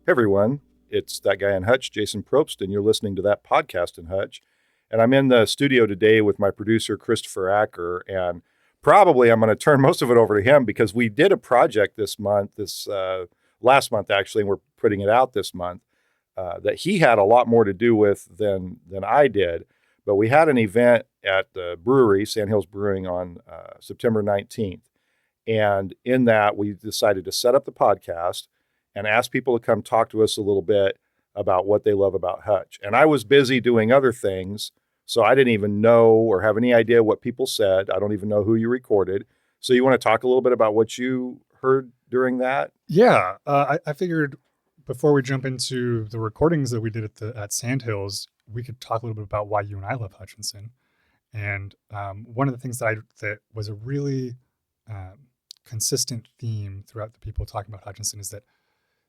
Hey everyone, it's that guy in Hutch, Jason Probst, and you're listening to That Podcast in Hutch. And I'm in the studio today with my producer, Christopher Acker, and probably I'm going to turn most of it over to him because we did a project this month, last month actually, and we're putting it out this month, that he had a lot more to do with than I did. But we had an event at the brewery, Sand Hills Brewing, on September 19th. And in that, we decided to set up the podcast and ask people to come talk to us a little bit about what they love about Hutch. And I was busy doing other things, so I didn't even know or have any idea what people said. I don't even know who you recorded. So you want to talk a little bit about what you heard during that? Yeah, I figured before we jump into the recordings that we did at Sandhills, we could talk a little bit about why you and I love Hutchinson. And one of the things that was a really consistent theme throughout the people talking about Hutchinson is that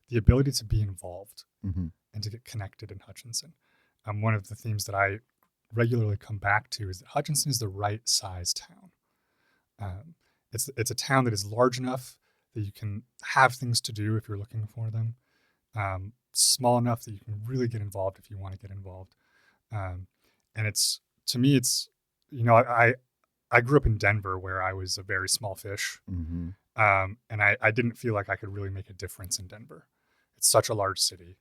the ability to be involved and to get connected in Hutchinson. One of the themes that I regularly come back to is that Hutchinson is the right size town. It's a town that is large enough that you can have things to do if you're looking for them. Small enough that you can really get involved if you want to get involved. And to me, I grew up in Denver where I was a very small fish. And I didn't feel like I could really make a difference in Denver. It's such a large city.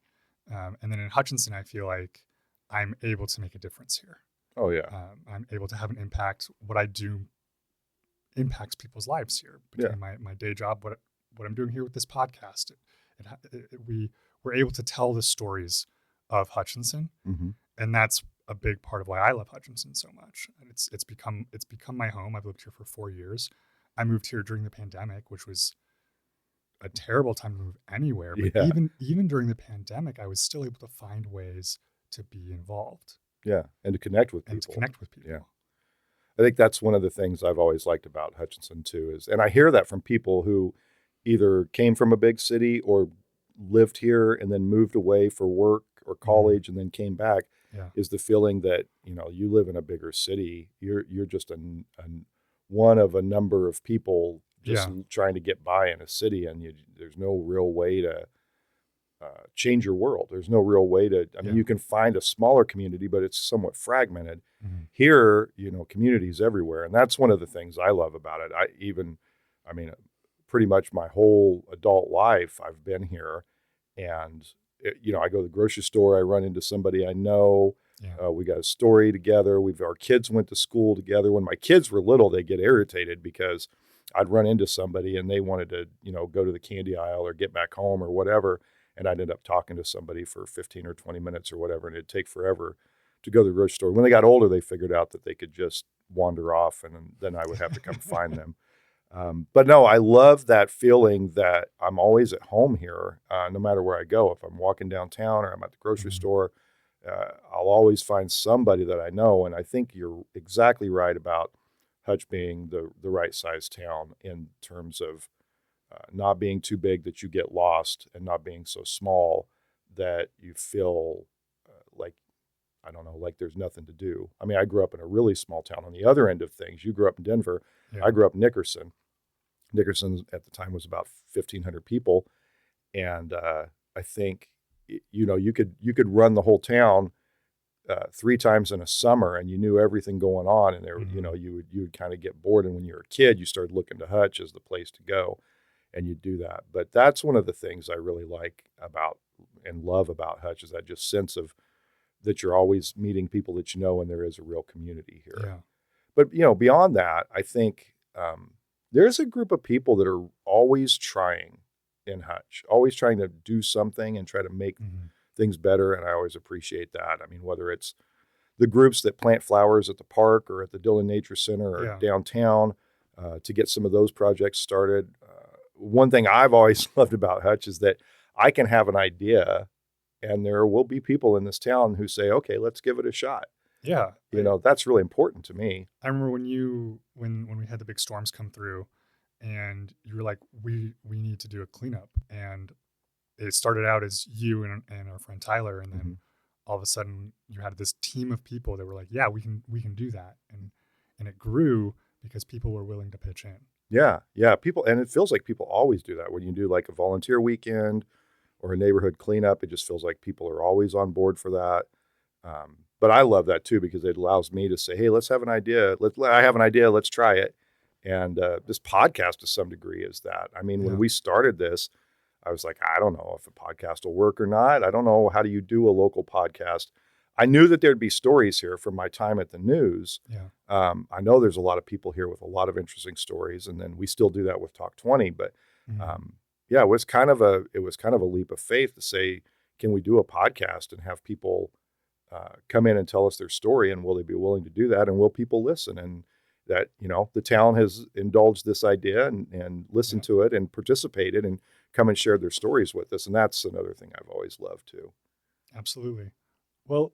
And then in Hutchinson, I feel like I'm able to make a difference here. Oh, yeah. I'm able to have an impact. What I do impacts people's lives here between my day job, what I'm doing here with this podcast. We're able to tell the stories of Hutchinson. And that's a big part of why I love Hutchinson so much. And it's become my home. I've lived here for 4 years. I moved here during the pandemic, which was a terrible time to move anywhere. But even during the pandemic, I was still able to find ways to be involved. Yeah, and to connect with people. Yeah. I think that's one of the things I've always liked about Hutchinson too and I hear that from people who either came from a big city or lived here and then moved away for work or college and then came back, is the feeling that, you live in a bigger city. You're just one of a number of people just trying to get by in a city, and there's no real way to change your world. There's no real way to, you can find a smaller community, but it's somewhat fragmented. Here, communities everywhere. And that's one of the things I love about it. Pretty much my whole adult life, I've been here, and I go to the grocery store, I run into somebody I know. We got a story together. Our kids went to school together. When my kids were little, they get irritated because I'd run into somebody and they wanted to, go to the candy aisle or get back home or whatever. And I'd end up talking to somebody for 15 or 20 minutes or whatever. And it'd take forever to go to the grocery store. When they got older, they figured out that they could just wander off, and then I would have to come find them. But no, I love that feeling that I'm always at home here, no matter where I go. If I'm walking downtown or I'm at the grocery store, I'll always find somebody that I know. And I think you're exactly right about Hutch being the right size town in terms of not being too big that you get lost, and not being so small that you feel like there's nothing to do. I grew up in a really small town on the other end of things. You grew up in Denver. I grew up in Nickerson. Nickerson at the time was about 1,500 people. And I think, you could run the whole town 3 times in a summer, and you knew everything going on. And there, you would kind of get bored. And when you were a kid, you started looking to Hutch as the place to go, and you do that. But that's one of the things I really like about and love about Hutch, is that just sense of that you're always meeting people that and there is a real community here. Yeah. But, beyond that, I think there's a group of people that are always trying in Hutch, always trying to do something and try to make things better. And I always appreciate that. Whether it's the groups that plant flowers at the park or at the Dillon Nature Center or downtown to get some of those projects started. One thing I've always loved about Hutch is that I can have an idea, and there will be people in this town who say, okay, let's give it a shot. Yeah. That's really important to me. I remember when we had the big storms come through, and you were like, we need to do a cleanup. And it started out as you and our friend Tyler. And then all of a sudden you had this team of people that were like, yeah, we can do that. And it grew because people were willing to pitch in. Yeah. People, and it feels like people always do that when you do like a volunteer weekend or a neighborhood cleanup. It just feels like people are always on board for that. But I love that too, because it allows me to say, hey, let's have an idea. I have an idea. Let's try it. And this podcast to some degree is that. I mean, when we started this, I was like, I don't know if a podcast will work or not. I don't know. How do you do a local podcast? I knew that there'd be stories here from my time at the news. Yeah. I know there's a lot of people here with a lot of interesting stories, and then we still do that with Talk 20. But yeah, it was kind of a leap of faith to say, can we do a podcast and have people come in and tell us their story, and will they be willing to do that, and will people listen? And that, the town has indulged this idea and listened to it and participated and come and share their stories with us. And that's another thing I've always loved too. Absolutely. Well,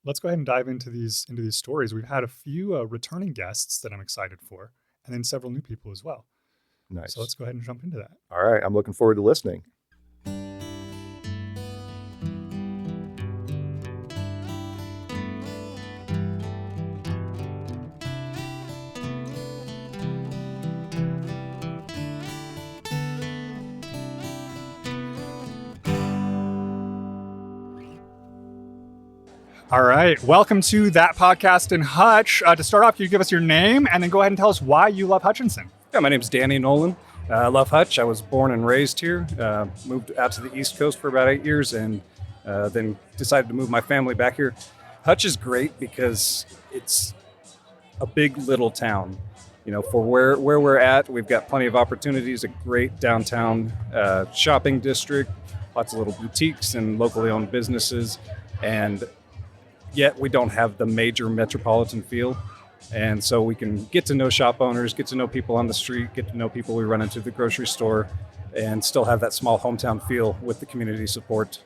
let's go ahead and dive into these stories. We've had a few returning guests that I'm excited for, and then several new people as well. Nice. So let's go ahead and jump into that. All right. I'm looking forward to listening. All right. Welcome to That Podcast in Hutch. To start off, can you give us your name and then go ahead and tell us why you love Hutchinson? Yeah, my name's Danny Nolan. I love Hutch. I was born and raised here. Moved out to the East Coast for about 8 years and then decided to move my family back here. Hutch is great because it's a big little town. For where we're at, we've got plenty of opportunities, a great downtown shopping district, lots of little boutiques and locally owned businesses, and yet we don't have the major metropolitan feel. And so we can get to know shop owners, get to know people on the street, get to know people we run into the grocery store, and still have that small hometown feel with the community support.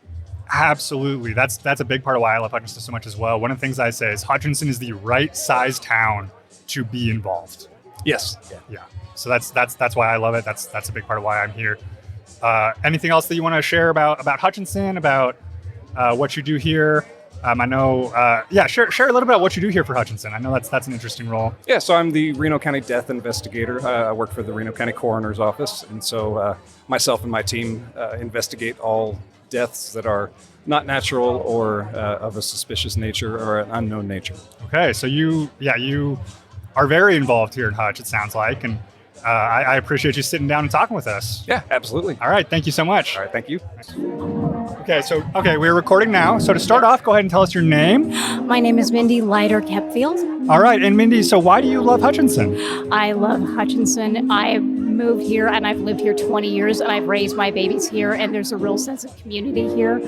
Absolutely. That's a big part of why I love Hutchinson so much as well. One of the things I say is Hutchinson is the right size town to be involved. Yes. Yeah. So that's why I love it. That's a big part of why I'm here. Anything else that you want to share about Hutchinson, about what you do here? I know, share a little bit about what you do here for Hutchinson. I know that's an interesting role. Yeah, so I'm the Reno County Death Investigator. I work for the Reno County Coroner's Office, and so myself and my team investigate all deaths that are not natural or of a suspicious nature or an unknown nature. Okay, so you are very involved here in Hutch, it sounds like, and I appreciate you sitting down and talking with us. Yeah, absolutely. All right, thank you so much. All right, thank you. Okay, we're recording now. So to start off, go ahead and tell us your name. My name is Mindy Leiter-Kepfield. All right, and Mindy, so why do you love Hutchinson? I love Hutchinson. I moved here and I've lived here 20 years and I've raised my babies here, and there's a real sense of community here.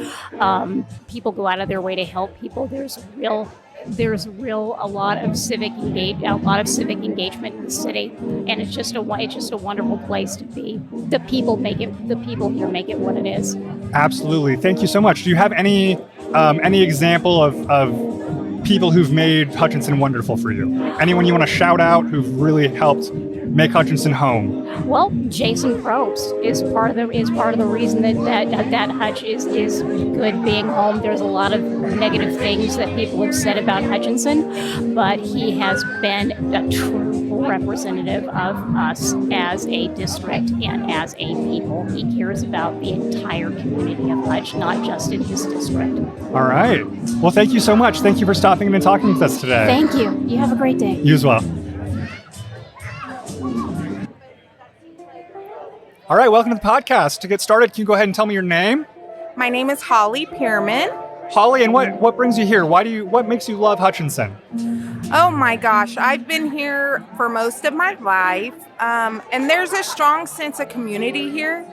People go out of their way to help people. There's a lot of civic engagement in the city, and it's just a wonderful place to be. The people here make it what it is. Absolutely. Thank you so much. Do you have any example of people who've made Hutchinson wonderful for you? Anyone you want to shout out who've really helped make Hutchinson home? Well, Jason Probst is part of the reason that Hutch is good being home. There's a lot of negative things that people have said about Hutchinson, but he has been a true representative of us as a district and as a people. He cares about the entire community of Hutch, not just in his district. All right. Well, thank you so much. Thank you for stopping in and talking with us today. Thank you. You have a great day. You as well. All right, welcome to the podcast. To get started, can you go ahead and tell me your name? My name is Holly Pearman. Holly, and what brings you here? What makes you love Hutchinson? Oh my gosh, I've been here for most of my life, and there's a strong sense of community here.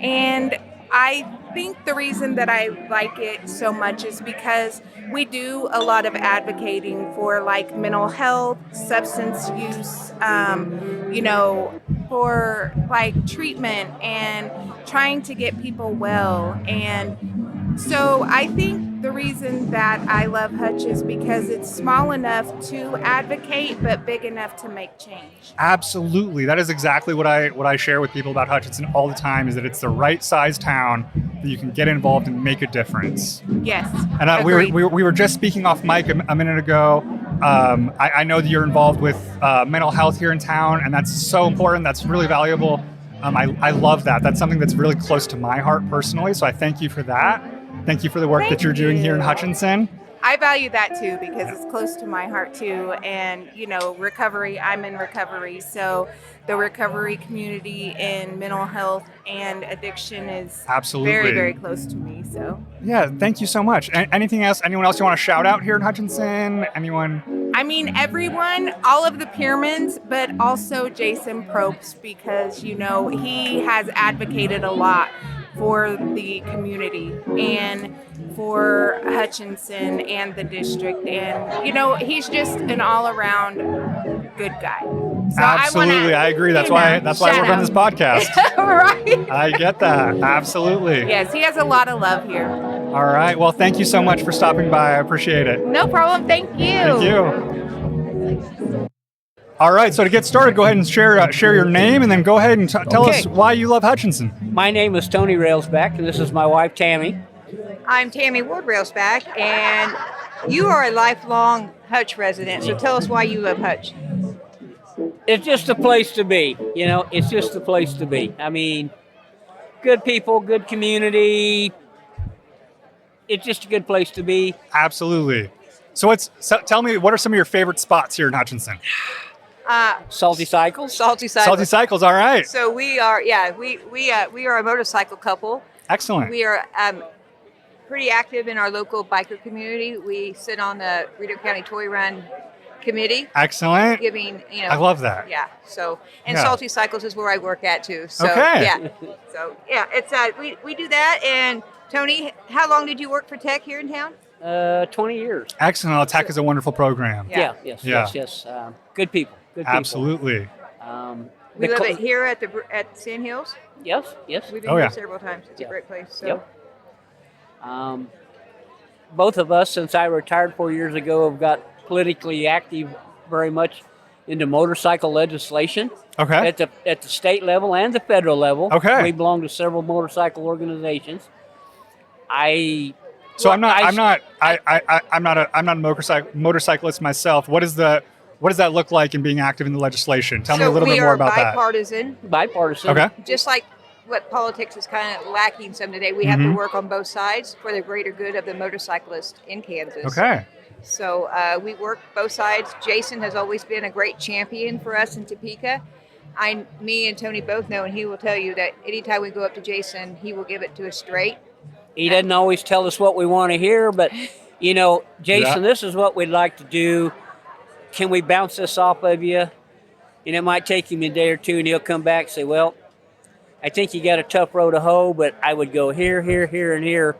And I think the reason that I like it so much is because we do a lot of advocating for like mental health, substance use, for like treatment and trying to get people well. And so I think the reason that I love Hutch is because it's small enough to advocate, but big enough to make change. Absolutely. That is exactly what I share with people about Hutchinson all the time, is that it's the right size town that you can get involved and make a difference. Yes. And we were just speaking off mic a minute ago. I know that you're involved with mental health here in town, and that's so important. That's really valuable. I love that. That's something that's really close to my heart personally. So I thank you for that. Thank you for the work that you're doing here in Hutchinson. I value that too because it's close to my heart too. And, recovery, I'm in recovery. So the recovery community in mental health and addiction is absolutely very, very close to me. So, yeah, thank you so much. Anything else? Anyone else you want to shout out here in Hutchinson? Anyone? I mean, everyone, all of the Piermans, but also Jason Probst because, he has advocated a lot for the community and for Hutchinson and the district. And, he's just an all-around good guy. So absolutely. I agree. That's why I work on this podcast. Right. I get that. Absolutely. Yes, he has a lot of love here. All right. Well, thank you so much for stopping by. I appreciate it. No problem. Thank you. Thank you. All right, so to get started, go ahead and share your name, and then go ahead and tell us why you love Hutchinson. My name is Tony Railsback, and this is my wife, Tammy. I'm Tammy Ward Railsback, and you are a lifelong Hutch resident, so tell us why you love Hutch. It's just a place to be, it's just a place to be. I mean, good people, good community. It's just a good place to be. Absolutely. So tell me, what are some of your favorite spots here in Hutchinson? Salty Cycles. Salty Cycles. Salty Cycles, all right. So we are a motorcycle couple. Excellent. We are pretty active in our local biker community. We sit on the Rideau County Toy Run committee. Excellent. Giving, I love that. Yeah. So, and Salty Cycles is where I work at too. So, okay. Yeah. So, yeah, it's we do that. And Tony, how long did you work for Tech here in town? 20 years. Excellent. Tech is a wonderful program. Yes. Good people. Good people. Absolutely. We love it here at Sand Hills. Yes. We've been here several times. It's a great place. So. Yep. Both of us, since I retired 4 years ago, have got politically active very much into motorcycle legislation. Okay. At the state level and the federal level. Okay. We belong to several motorcycle organizations. I'm not a motorcyclist myself. What does that look like in being active in the legislation? Tell me a little bit more about that. Bipartisan. Okay. Just like what politics is kind of lacking some today, we have to work on both sides for the greater good of the motorcyclist in Kansas. Okay. So we work both sides. Jason has always been a great champion for us in Topeka. Me and Tony both know, and he will tell you that anytime we go up to Jason, he will give it to us straight. He doesn't always tell us what we want to hear, but, Jason, this is what we'd like to do. Can we bounce this off of you? And it might take him a day or two, and he'll come back and say, well, I think you got a tough row to hoe, but I would go here, here, here, and here.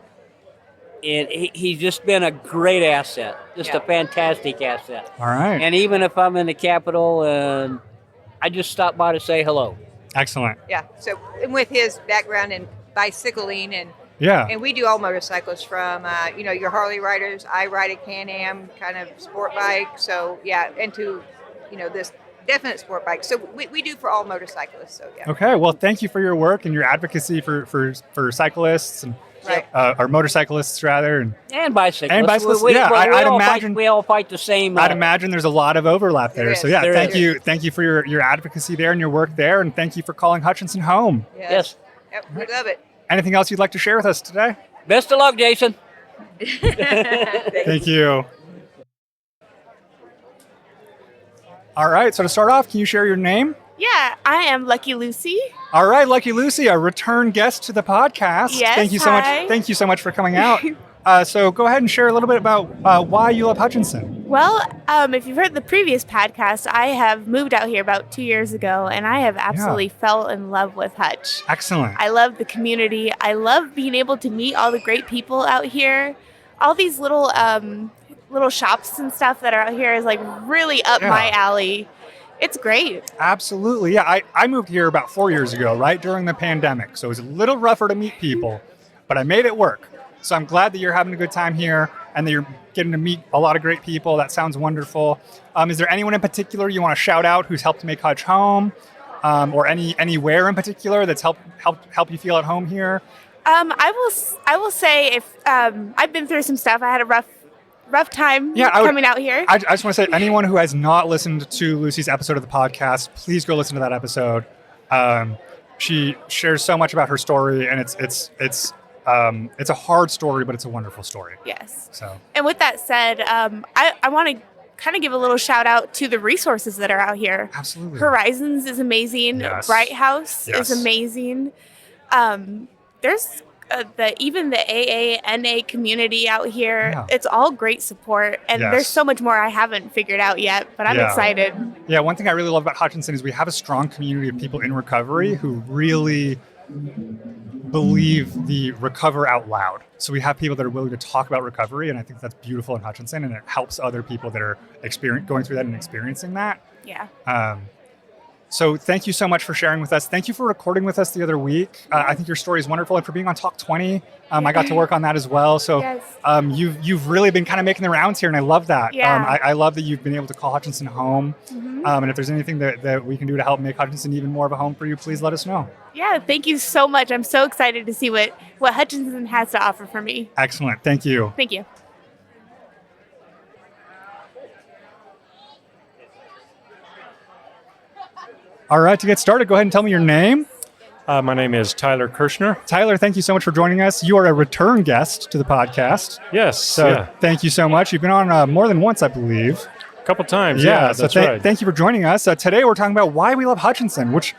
And he's just been a great asset, just a fantastic asset. All right. And even if I'm in the Capitol, I just stop by to say hello. Excellent. Yeah. So, and with his background in bicycling and we do all motorcycles from your Harley riders. I ride a Can-Am kind of sport bike. So into this definite sport bike. So we do for all motorcyclists. So Okay. Well, thank you for your work and your advocacy for cyclists and or motorcyclists rather and bicyclists. And bicyclists. I'd imagine we all fight the same. I'd imagine there's a lot of overlap there. So thank you for your advocacy there and your work there, and thank you for calling Hutchinson home. Yes. Yep, we love it. Anything else you'd like to share with us today? Best of luck, Jason. Thank you. All right, so to start off, can you share your name? Yeah, I am Lucky Lucy. All right, Lucky Lucy, a return guest to the podcast. Yes, Thank you so much. Thank you so much for coming out. So go ahead and share a little bit about why you love Hutchinson. Well, if you've heard the previous podcast, I have moved out here about 2 years ago, and I have absolutely fell in love with Hutch. Excellent. I love the community. I love being able to meet all the great people out here. All these little shops and stuff that are out here is like really up my alley. It's great. Absolutely. Yeah, I moved here about 4 years ago, right during the pandemic. So it was a little rougher to meet people, but I made it work. So I'm glad that you're having a good time here and that you're getting to meet a lot of great people. That sounds wonderful. Is there anyone in particular you want to shout out who's helped make Hutch home, or anywhere in particular that's help you feel at home here? I will say if I've been through some stuff. I had a rough time coming out here. I just want to say, anyone who has not listened to Lucy's episode of the podcast, please go listen to that episode. she shares so much about her story, and it's a hard story, but it's a wonderful story. Yes. So. And with that said, I want to kind of give a little shout out to the resources that are out here. Absolutely. Horizons is amazing. Yes. Bright House Yes. is amazing. There's even the AANA community out here. Yeah. It's all great support, and Yes. there's so much more I haven't figured out yet, but I'm excited. Yeah, one thing I really love about Hutchinson is we have a strong community of people in recovery who really believe the recover out loud. So we have people that are willing to talk about recovery, and I think that's beautiful in Hutchinson, and it helps other people that are going through that and experiencing that. Yeah. So thank you so much for sharing with us. Thank you for recording with us the other week. I think your story is wonderful, and for being on Talk 20. I got to work on that as well. So Yes. You've really been kind of making the rounds here, and I love that. Yeah. I love that you've been able to call Hutchinson home. Mhm. And if there's anything that we can do to help make Hutchinson even more of a home for you, please let us know. Yeah, thank you so much. I'm so excited to see what Hutchinson has to offer for me. Excellent. Thank you. Thank you. All right, to get started, go ahead and tell me your name. My name is Tyler Kirshner. Tyler, thank you so much for joining us. You are a return guest to the podcast. Yes. So thank you so much. You've been on more than once, I believe. A couple times. Yeah, That's so right. Thank you for joining us. Today we're talking about why we love Hutchinson, which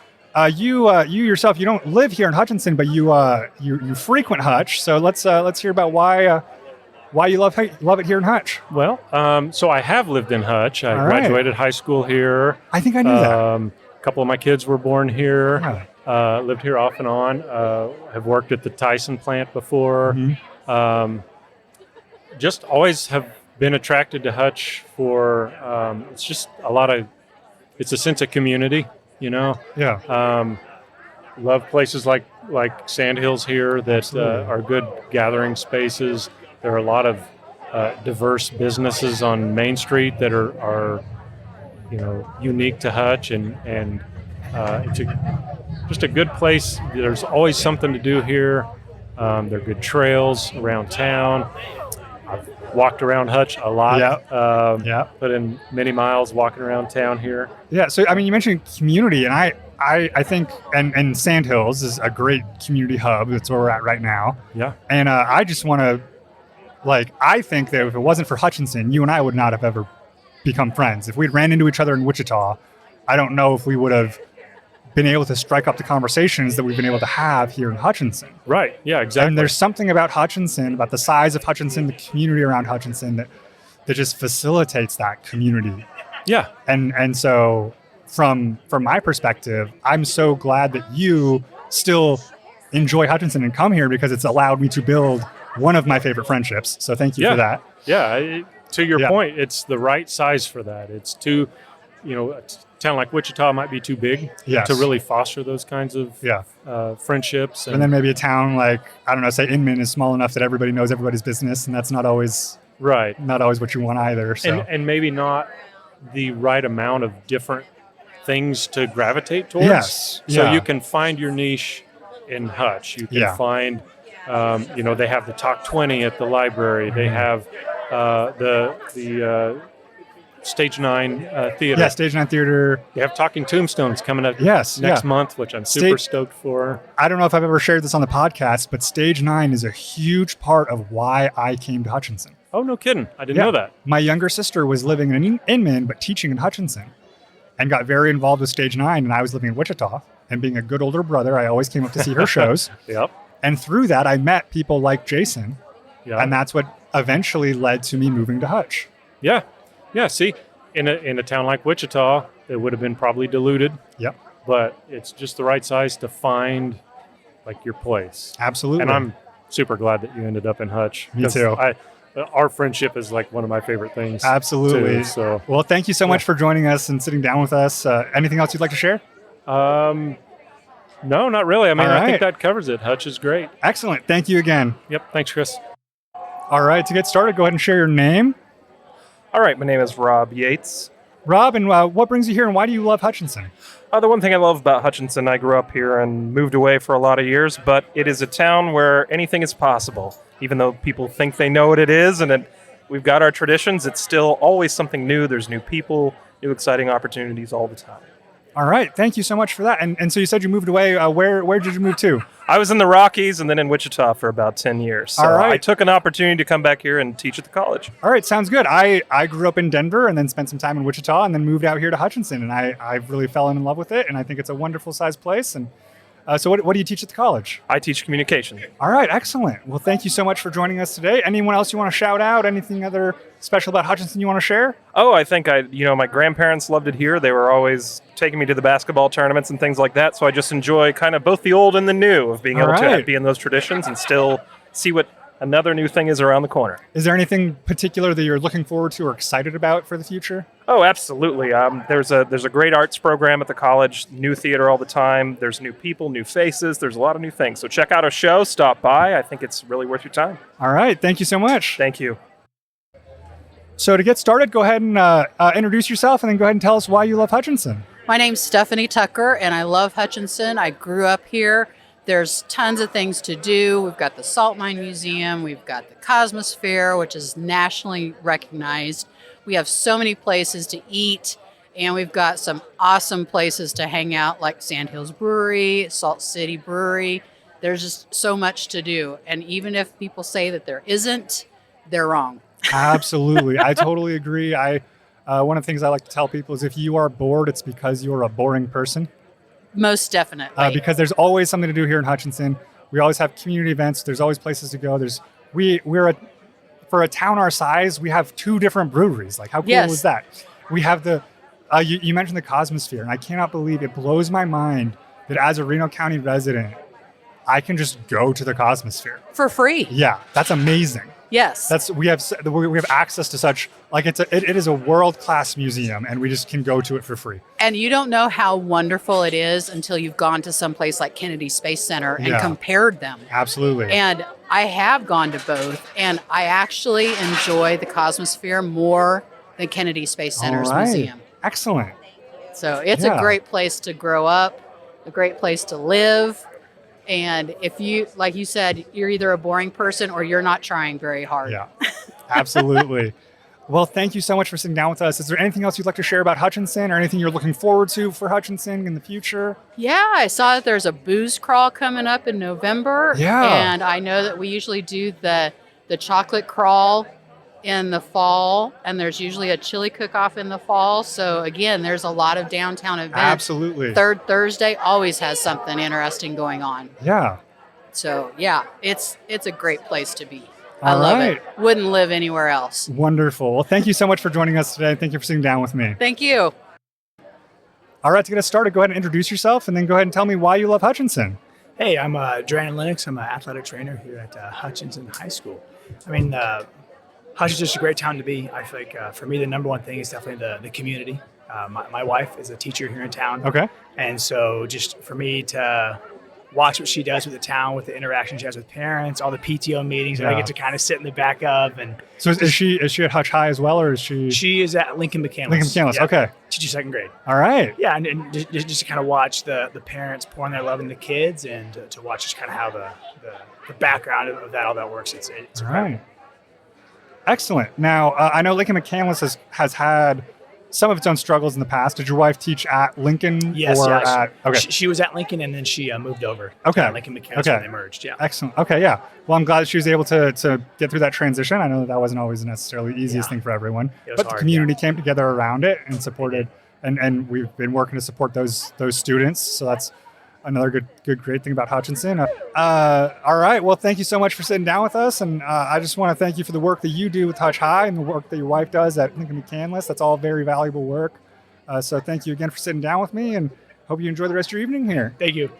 you yourself, you don't live here in Hutchinson, but you frequent Hutch. So let's hear about why you love it here in Hutch. Well, so I have lived in Hutch. I graduated high school here. I think I knew that. A couple of my kids were born here. Yeah. Lived here off and on. Have worked at the Tyson plant before. Mm-hmm. Just always have been attracted to Hutch for it's just it's a sense of community, you know. Yeah. Love places like Sandhills here that are good gathering spaces. There are a lot of diverse businesses on Main Street that are unique to Hutch, and it's just a good place. There's always something to do here. There are good trails around town. I've walked around Hutch a lot. Yeah. Put in many miles walking around town here. Yeah. So I mean, you mentioned community, and I think and Sandhills is a great community hub. That's where we're at right now. Yeah. And I just want to, I think that if it wasn't for Hutchinson, you and I would not have ever become friends. If we'd ran into each other in Wichita, I don't know if we would have been able to strike up the conversations that we've been able to have here in Hutchinson. Right. Yeah, exactly. And there's something about Hutchinson, about the size of Hutchinson, the community around Hutchinson that just facilitates that community. Yeah. And so from my perspective, I'm so glad that you still enjoy Hutchinson and come here, because it's allowed me to build one of my favorite friendships. So thank you for that. Yeah. To your point, it's the right size for that. It's too, a town like Wichita might be too big to really foster those kinds of friendships. And then maybe a town like, I don't know, say Inman is small enough that everybody knows everybody's business, and that's not always what you want either. So. And maybe not the right amount of different things to gravitate towards. Yes. So you can find your niche in Hutch. You can find, they have the Talk 20 at the library. They have the Stage 9 Theater. Yeah, Stage 9 Theater. They have Talking Tombstones coming up next month, which I'm super stoked for. I don't know if I've ever shared this on the podcast, but Stage 9 is a huge part of why I came to Hutchinson. Oh, no kidding. I didn't know that. My younger sister was living in Inman, but teaching in Hutchinson, and got very involved with Stage 9, and I was living in Wichita. And being a good older brother, I always came up to see her shows. Yep. And through that, I met people like Jason. Yeah. And that's what eventually led to me moving to Hutch. Yeah. Yeah. See, in a town like Wichita, it would have been probably diluted. Yep. But it's just the right size to find your place. Absolutely. And I'm super glad that you ended up in Hutch. Me too. Our friendship is one of my favorite things. Absolutely. Too, so. Well, thank you so much for joining us and sitting down with us. Anything else you'd like to share? No, not really. I mean, I think that covers it. Hutch is great. Excellent. Thank you again. Yep. Thanks, Chris. All right. To get started, go ahead and share your name. All right. My name is Rob Yates. Rob, and what brings you here, and why do you love Hutchinson? The one thing I love about Hutchinson, I grew up here and moved away for a lot of years, but it is a town where anything is possible. Even though people think they know what it is, and we've got our traditions, it's still always something new. There's new people, new exciting opportunities all the time. All right. Thank you so much for that. And so you said you moved away. Where did you move to? I was in the Rockies and then in Wichita for about 10 years. So All right. I took an opportunity to come back here and teach at the college. All right. Sounds good. I grew up in Denver and then spent some time in Wichita and then moved out here to Hutchinson. And I really fell in love with it. And I think it's a wonderful sized place. And so what do you teach at the college? I teach communication. All right. Excellent. Well, thank you so much for joining us today. Anyone else you want to shout out? Anything other special about Hutchinson you want to share? Oh, I think my grandparents loved it here. They were always taking me to the basketball tournaments and things like that. So I just enjoy kind of both the old and the new of being able to be in those traditions and still see what another new thing is around the corner. Is there anything particular that you're looking forward to or excited about for the future? Oh, absolutely. There's a great arts program at the college, new theater all the time. There's new people, new faces. There's a lot of new things. So check out a show, stop by. I think it's really worth your time. All right. Thank you so much. Thank you. So to get started, go ahead and introduce yourself and then go ahead and tell us why you love Hutchinson. My name's Stephanie Tucker, and I love Hutchinson. I grew up here. There's tons of things to do. We've got the Salt Mine Museum. We've got the Cosmosphere, which is nationally recognized. We have so many places to eat, and we've got some awesome places to hang out, like Sandhills Brewery, Salt City Brewery. There's just so much to do. And even if people say that there isn't, they're wrong. Absolutely. I totally agree. One of the things I like to tell people is if you are bored, it's because you're a boring person. Most definitely. Because there's always something to do here in Hutchinson. We always have community events. There's always places to go. For a town our size, we have 2 different breweries. Like, how cool is that? We have you mentioned the Cosmosphere, and I cannot believe it blows my mind that as a Reno County resident, I can just go to the Cosmosphere. For free. Yeah, that's amazing. Yes. We have access to such, like, it is a world-class museum, and we just can go to it for free. And you don't know how wonderful it is until you've gone to some place like Kennedy Space Center and compared them. Absolutely. And I have gone to both, and I actually enjoy the Cosmosphere more than Kennedy Space Center's museum. Excellent. So it's a great place to grow up, a great place to live. And if you, like you said, you're either a boring person or you're not trying very hard. Yeah, absolutely. Well, thank you so much for sitting down with us. Is there anything else you'd like to share about Hutchinson or anything you're looking forward to for Hutchinson in the future? Yeah, I saw that there's a booze crawl coming up in November. Yeah. And I know that we usually do the chocolate crawl in the fall, and there's usually a chili cook-off in the fall. So again, there's a lot of downtown events. Absolutely. Third Thursday always has something interesting going on. Yeah. So yeah, it's a great place to be. I love it. Wouldn't live anywhere else. Wonderful. Well, thank you so much for joining us today. Thank you for sitting down with me. Thank you. All right, to get us started, go ahead and introduce yourself and then go ahead and tell me why you love Hutchinson. Hey, I'm Dran Lennox. I'm an athletic trainer here at Hutchinson High School. I mean, Hutch is just a great town to be. I feel like for me, the number one thing is definitely the community. My wife is a teacher here in town. Okay. And so just for me to watch what she does with the town, with the interaction she has with parents, all the PTO meetings that I get to kind of sit in the back of. And so is she at Hutch High as well, or is she? She is at Lincoln McCandless. Lincoln McCandless, yeah. Okay. Teaches second grade. All right. Yeah, and just to kind of watch the parents pouring their love in the kids and to watch just kind of how the background of that, all that works. It's all right. Excellent. Now, I know Lincoln McCandless has had some of its own struggles in the past. Did your wife teach at Lincoln? Yes, or yeah. Okay. She was at Lincoln, and then she moved over to Lincoln McCandless when they merged. Yeah. Excellent. Okay, yeah. Well, I'm glad that she was able to get through that transition. I know that wasn't always necessarily the easiest thing for everyone. It was but hard, the community came together around it and supported, and we've been working to support those students. So that's another great thing about Hutchinson. All right. Well, thank you so much for sitting down with us. And I just want to thank you for the work that you do with Hutch High and the work that your wife does at Lincoln McCandless. That's all very valuable work. So thank you again for sitting down with me, and hope you enjoy the rest of your evening here. Thank you.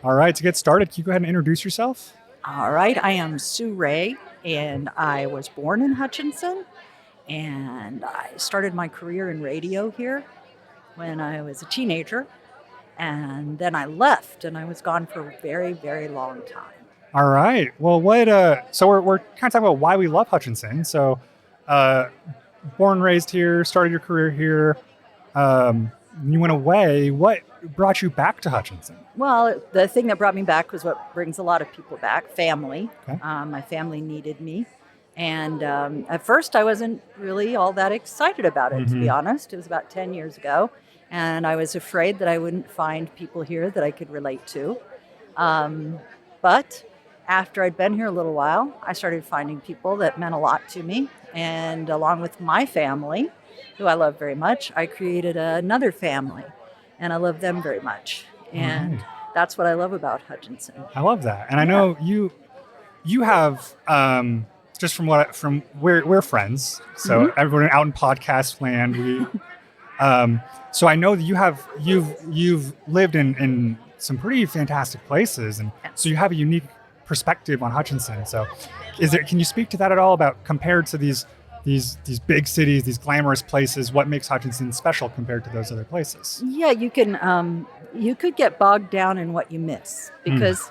All right. To get started, can you go ahead and introduce yourself? All right. I am Sue Ray, and I was born in Hutchinson, and I started my career in radio here when I was a teenager. And then I left, and I was gone for a very, very long time. All right. Well, so we're kind of talking about why we love Hutchinson. So, born and raised here, started your career here. You went away. What brought you back to Hutchinson? Well, the thing that brought me back was what brings a lot of people back, family. Okay. My family needed me. And at first, I wasn't really all that excited about it, to be honest. It was about 10 years ago. And I was afraid that I wouldn't find people here that I could relate to. But after I'd been here a little while, I started finding people that meant a lot to me. And along with my family, who I love very much, I created another family, and I love them very much. And that's what I love about Hutchinson. I love that. And I know you have just from we're friends. So everyone out in podcast land, so I know that you've lived in some pretty fantastic places, and so you have a unique perspective on Hutchinson. So can you speak to that at all about compared to these big cities, these glamorous places, what makes Hutchinson special compared to those other places? Yeah, you could get bogged down in what you miss, because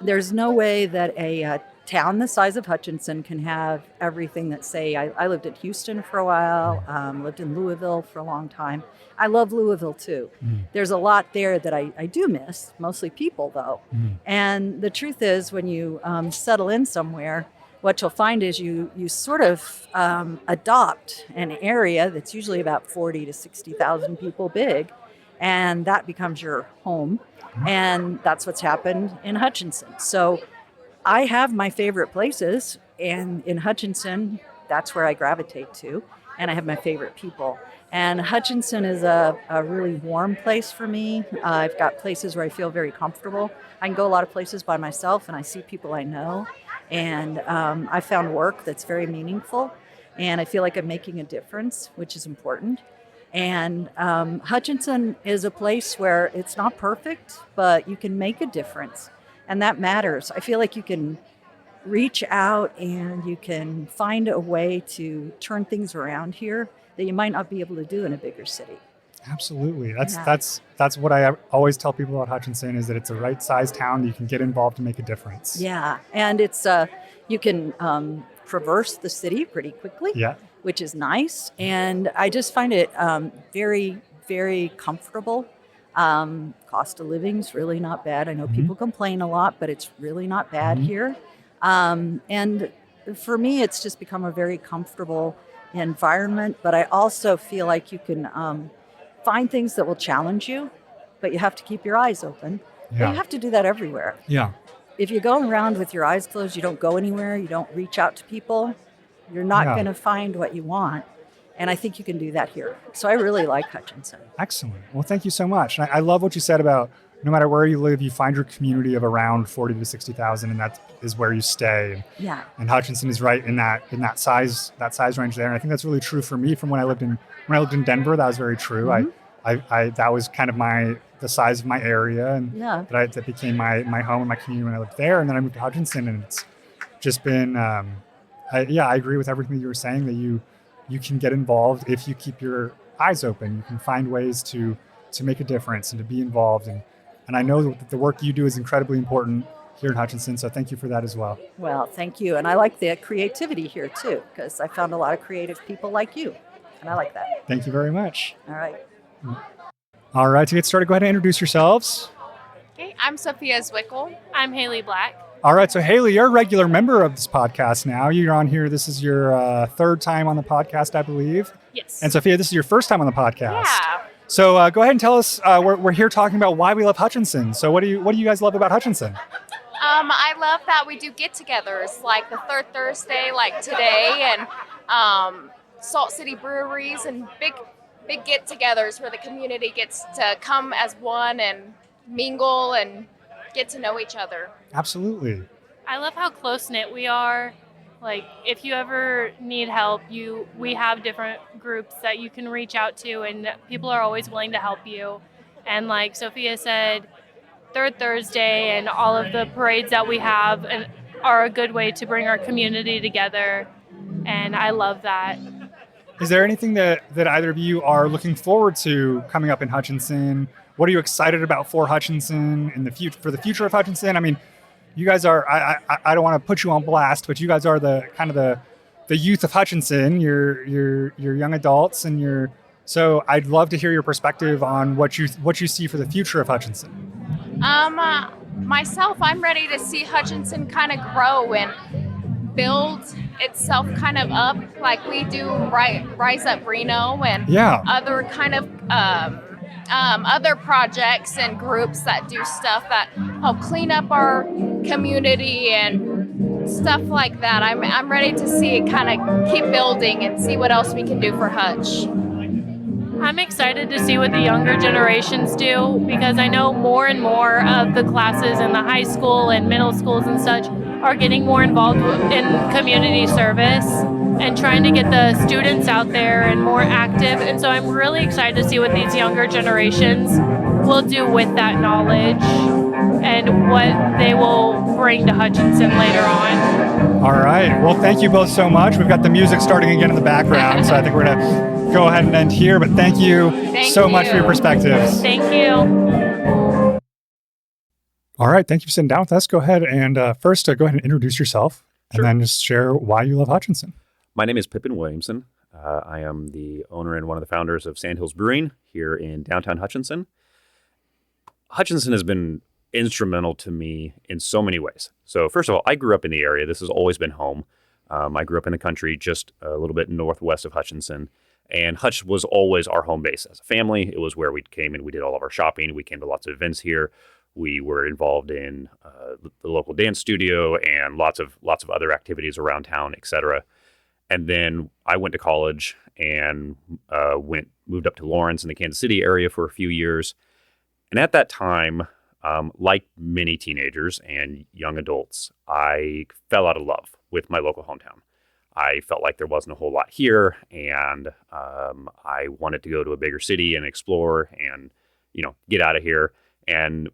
there's no way that a town the size of Hutchinson can have everything that, say, I lived in Houston for a while, lived in Louisville for a long time. I love Louisville too. There's a lot there that I do miss, mostly people though. And the truth is, when you settle in somewhere, what you'll find is you sort of adopt an area that's usually about 40 to 60,000 people big, and that becomes your home. And that's what's happened in Hutchinson. So I have my favorite places, and in Hutchinson, that's where I gravitate to, and I have my favorite people. And Hutchinson is a really warm place for me. I've got places where I feel very comfortable. I can go a lot of places by myself, and I see people I know. And I found work that's very meaningful, and I feel like I'm making a difference, which is important. And Hutchinson is a place where it's not perfect, but you can make a difference, and that matters. I feel like you can reach out and you can find a way to turn things around here that you might not be able to do in a bigger city. Absolutely. That's what I always tell people about Hutchinson, is that it's a right-sized town that you can get involved and make a difference. Yeah, and it's you can traverse the city pretty quickly, which is nice. And I just find it very, very comfortable. Cost of living's really not bad. I know people complain a lot, but it's really not bad here. And for me, it's just become a very comfortable environment. But I also feel like you can find things that will challenge you, but you have to keep your eyes open. But you have to do that everywhere. Yeah. If you go around with your eyes closed, you don't go anywhere, you don't reach out to people, you're not going to find what you want. And I think you can do that here. So I really like Hutchinson. Excellent. Well, thank you so much. And I love what you said about no matter where you live, you find your community of around 40 to 60,000, and that is where you stay. Yeah. And Hutchinson is right in that size range there. And I think that's really true for me. From when I lived in Denver, that was very true. I that was kind of the size of my area, and that became my home and my community when I lived there. And then I moved to Hutchinson, and it's just been I agree with everything that you were saying, that you can get involved if you keep your eyes open. You can find ways to make a difference and to be involved. And I know that the work you do is incredibly important here in Hutchinson, so thank you for that as well. Well, thank you. And I like the creativity here too, because I found a lot of creative people like you, and I like that. Thank you very much. All right. All right, to get started, go ahead and introduce yourselves. Okay, I'm Sophia Zwickel. I'm Haley Black. All right, so Haley, you're a regular member of this podcast now. You're on here. This is your third time on the podcast, I believe. Yes. And Sophia, this is your first time on the podcast. Yeah. So go ahead and tell us. We're here talking about why we love Hutchinson. So what do you guys love about Hutchinson? I love that we do get-togethers, like the third Thursday, like today, and Salt City Breweries, and big get-togethers where the community gets to come as one and mingle and get to know each other. Absolutely. I love how close-knit we are. Like, if you ever need help, we have different groups that you can reach out to, and people are always willing to help you. And like Sophia said, Third Thursday and all of the parades that we have are a good way to bring our community together, and I love that. Is there anything that either of you are looking forward to coming up in Hutchinson? What are you excited about for Hutchinson in the future, for the future of Hutchinson? I mean, you guys are, I don't want to put you on blast, but you guys are the kind of the youth of Hutchinson. You're young adults, and so I'd love to hear your perspective on what you see for the future of Hutchinson. Myself, I'm ready to see Hutchinson kind of grow and build itself kind of up like we do Rise Up Reno and other kind of other projects and groups that do stuff that help clean up our community and stuff like that. I'm ready to see it kind of keep building and see what else we can do for Hutch. I'm excited to see what the younger generations do, because I know more and more of the classes in the high school and middle schools and such are getting more involved in community service and trying to get the students out there and more active. And so I'm really excited to see what these younger generations will do with that knowledge and what they will bring to Hutchinson later on. All right. Well, thank you both so much. We've got the music starting again in the background, so I think we're going to go ahead and end here. But thank you so much for your perspectives. Thank you. All right. Thank you for sitting down with us. Go ahead and first go ahead and introduce yourself and then just share why you love Hutchinson. My name is Pippin Williamson. I am the owner and one of the founders of Sandhills Brewing here in downtown Hutchinson. Hutchinson has been instrumental to me in so many ways. So first of all, I grew up in the area. This has always been home. I grew up in the country just a little bit northwest of Hutchinson. And Hutch was always our home base as a family. It was where we came and we did all of our shopping. We came to lots of events here. We were involved in the local dance studio and lots of other activities around town, etc. And then I went to college and moved up to Lawrence in the Kansas City area for a few years. And at that time, like many teenagers and young adults, I fell out of love with my local hometown. I felt like there wasn't a whole lot here, and I wanted to go to a bigger city and explore and, get out of here. And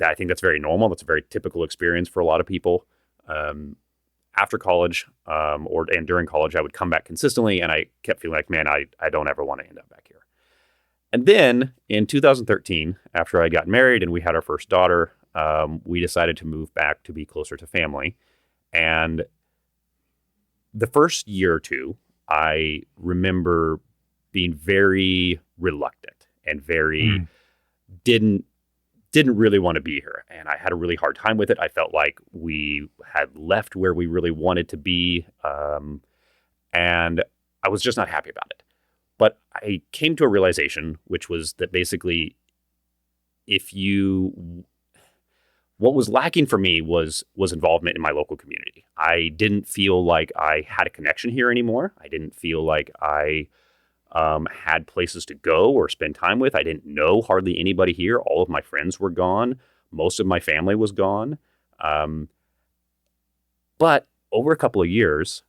I think that's very normal. That's a very typical experience for a lot of people. After college and during college, I would come back consistently, and I kept feeling like, man, I don't ever want to end up back here. And then in 2013, after I got married and we had our first daughter, we decided to move back to be closer to family. And the first year or two, I remember being very reluctant and very didn't really want to be here. And I had a really hard time with it. I felt like we had left where we really wanted to be. And I was just not happy about it. But I came to a realization, which was that basically what was lacking for me was involvement in my local community. I didn't feel like I had a connection here anymore. I didn't feel like I had places to go or spend time with. I didn't know hardly anybody here. All of my friends were gone. Most of my family was gone. But over a couple of years,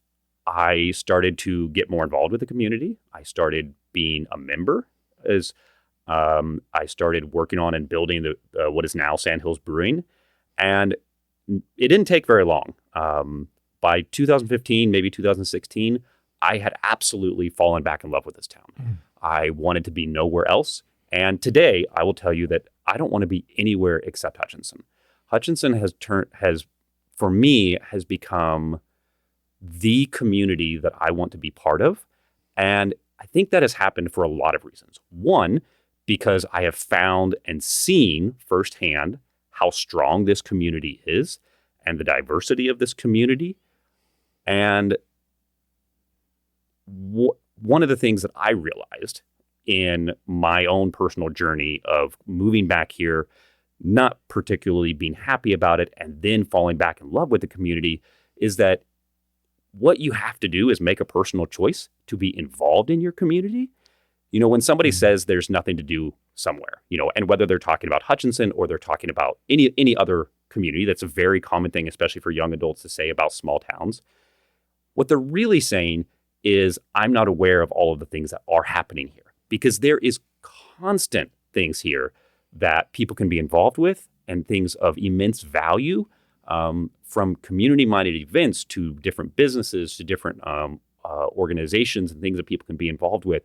I started to get more involved with the community. I started being a member as I started working on and building what is now Sandhills Brewing. And it didn't take very long. By 2015, maybe 2016, I had absolutely fallen back in love with this town. I wanted to be nowhere else. And today, I will tell you that I don't want to be anywhere except Hutchinson. Hutchinson has for me, has become the community that I want to be part of. And I think that has happened for a lot of reasons. One, because I have found and seen firsthand how strong this community is and the diversity of this community. And one of the things that I realized in my own personal journey of moving back here, not particularly being happy about it, and then falling back in love with the community, is that what you have to do is make a personal choice to be involved in your community. When somebody says there's nothing to do somewhere, and whether they're talking about Hutchinson or they're talking about any other community, that's a very common thing, especially for young adults to say about small towns. What they're really saying is, I'm not aware of all of the things that are happening here, because there is constant things here that people can be involved with and things of immense value, from community-minded events to different businesses to different organizations and things that people can be involved with.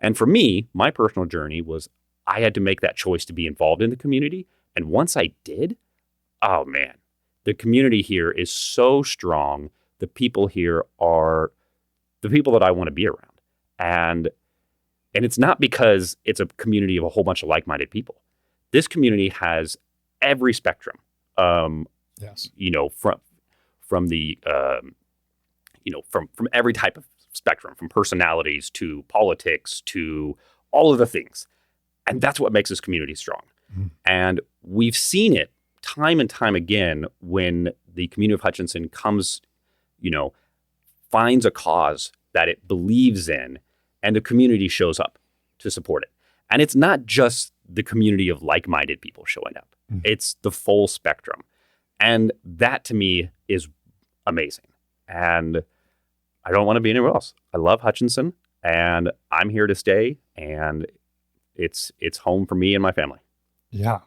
And for me, my personal journey was I had to make that choice to be involved in the community. And once I did, oh man, the community here is so strong. The people here are the people that I want to be around. And it's not because it's a community of a whole bunch of like-minded people. This community has every spectrum. Yes. From the from every type of spectrum, from personalities to politics to all of the things. And that's what makes this community strong. And we've seen it time and time again when the community of Hutchinson comes, finds a cause that it believes in, and the community shows up to support it. And it's not just the community of like-minded people showing up. It's the full spectrum. And that to me is amazing. And I don't want to be anywhere else. I love Hutchinson, and I'm here to stay, and it's home for me and my family. Yeah.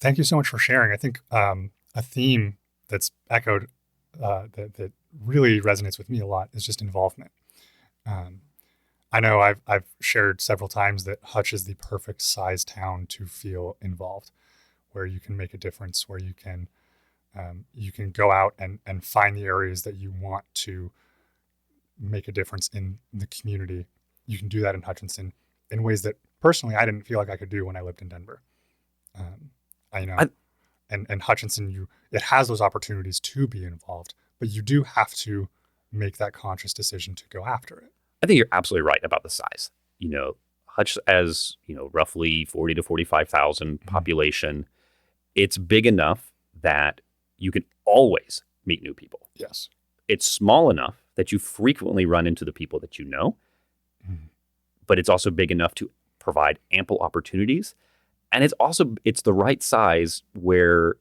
Thank you so much for sharing. I think a theme that's echoed that really resonates with me a lot is just involvement. I know I've shared several times that Hutch is the perfect size town to feel involved, where you can make a difference, where you can go out and find the areas that you want to make a difference in the community. You can do that in Hutchinson in ways that personally I didn't feel like I could do when I lived in Denver. And Hutchinson, it has those opportunities to be involved, but you do have to make that conscious decision to go after it. I think you're absolutely right about the size. Hutch as, roughly 40 to 45,000 population, it's big enough that you can always meet new people. Yes. It's small enough that you frequently run into the people that you know, but it's also big enough to provide ample opportunities. And it's the right size where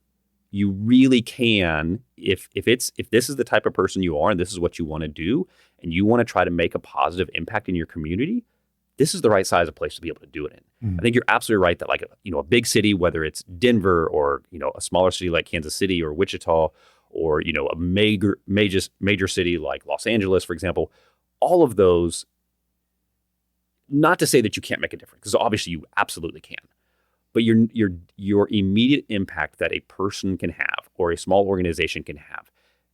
you really can, if this is the type of person you are and this is what you want to do, and you want to try to make a positive impact in your community, this is the right size of place to be able to do it in. I think you're absolutely right that a big city, whether it's Denver or, a smaller city like Kansas City or Wichita, or, a major city like Los Angeles, for example, all of those, not to say that you can't make a difference, because obviously you absolutely can. But your immediate impact that a person can have or a small organization can have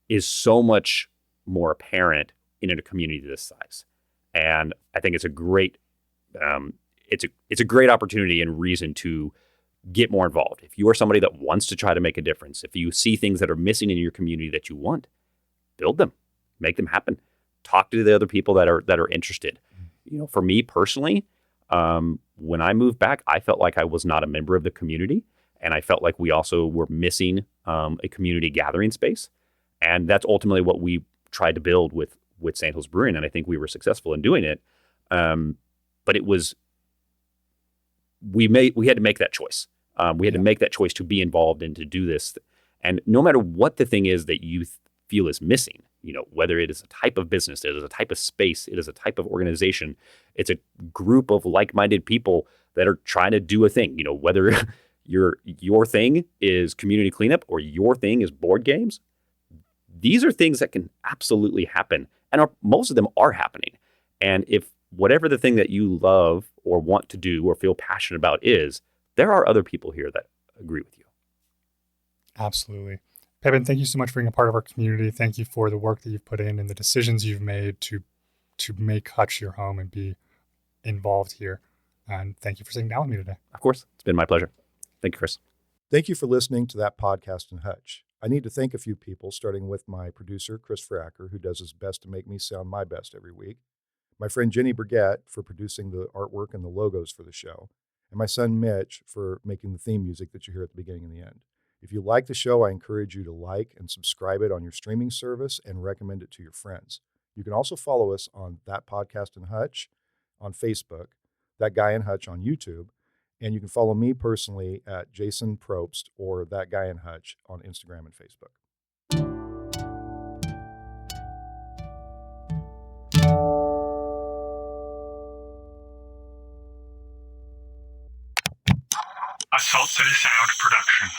is so much more apparent in a community this size. And I think it's a great opportunity and reason to get more involved. If you are somebody that wants to try to make a difference, if you see things that are missing in your community that you want, build them, make them happen. Talk to the other people that are interested. For me personally, when I moved back, I felt like I was not a member of the community, and I felt like we also were missing a community gathering space. And that's ultimately what we tried to build with Sandhills Brewing, and I think we were successful in doing it. But it was we had to make that choice. We had to make that choice to be involved and to do this. And no matter what the thing is that you feel is missing, whether it is a type of business, it is a type of space, it is a type of organization, it's a group of like-minded people that are trying to do a thing, whether your thing is community cleanup or your thing is board games, these are things that can absolutely happen. And most of them are happening. And if whatever the thing that you love or want to do or feel passionate about is, there are other people here that agree with you. Absolutely. Pepin, thank you so much for being a part of our community. Thank you for the work that you've put in and the decisions you've made to make Hutch your home and be involved here. And thank you for sitting down with me today. Of course. It's been my pleasure. Thank you, Chris. Thank you for listening to that podcast in Hutch. I need to thank a few people, starting with my producer, Chris Fracker, who does his best to make me sound my best every week, my friend Jenny Burgett for producing the artwork and the logos for the show, and my son Mitch for making the theme music that you hear at the beginning and the end. If you like the show, I encourage you to like and subscribe it on your streaming service and recommend it to your friends. You can also follow us on That Podcast in Hutch on Facebook, That Guy in Hutch on YouTube, and you can follow me personally at Jason Probst or That Guy in Hutch on Instagram and Facebook. A Salt City Sound production.